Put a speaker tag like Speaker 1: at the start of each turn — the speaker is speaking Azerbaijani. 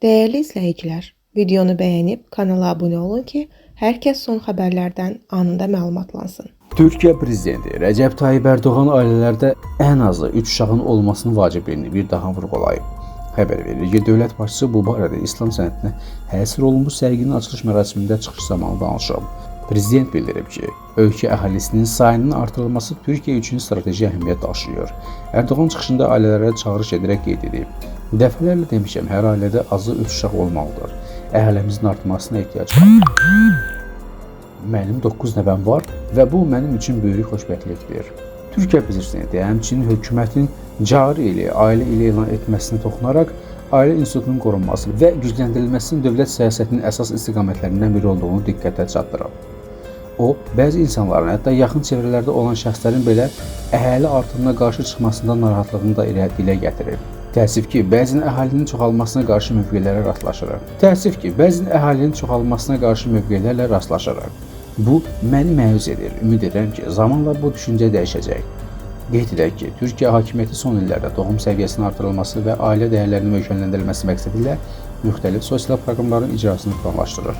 Speaker 1: Değerli izləyicilər, videonu bəyənib kanala abunə olun ki, hər kəs son xəbərlərdən anında məlumatlansın.
Speaker 2: Türkiyə prezidenti Rəcəb Tayyip Ərdoğan ailələrdə ən azı 3 uşağın olmasını vacibliyini bir daha vurğulayıb. Xəbər verir ki, dövlət başçısı bu barədə İslam sənətinə həsr olunmuş sərginin açılış mərasimində çıxış zamanı danışıb. Prezident bildirib ki, ölkə əhalisinin sayının artırılması Türkiyə üçün strateji əhəmiyyət daşıyır. Ərdoğan çıxışında ailələrə çağırış edərək qeyd edib. Dəfələrlə demişəm, hər ailədə azı 3 uşaq olmalıdır. Əhəlimizin artmasına ehtiyac var. Mənim 9 nəvəm var və bu mənim üçün böyük xoşbəxtlikdir. Türkiyə prezidenti həmçinin hökumətin cari ili ailə ili elan etməsini toxunaraq ailə institutunun qorunması və gücləndirilməsinin dövlət siyasətinin əsas istiqamətlərindən biri olduğunu diqqətə çatdırıb. O, bəzi insanların, hətta yaxın çevrələrdə olan şəxslərin belə əhali artımına qarşı çıxmasından narahatlığını da dilə gətirib. Təəssüf ki, bəzən əhalinin çoxalmasına qarşı mövqelərlə rastlaşırıq. Bu, məni məyus edir. Ümid edirəm ki, zamanla bu düşüncə dəyişəcək. Qeyd edək ki, Türkiyə hakimiyyəti son illərdə doğum səviyyəsinin artırılması və ailə dəyərlərinin möhkəmləndirilməsi məqsədilə müxtəlif sosial proqramların icrasını planlaşdırır.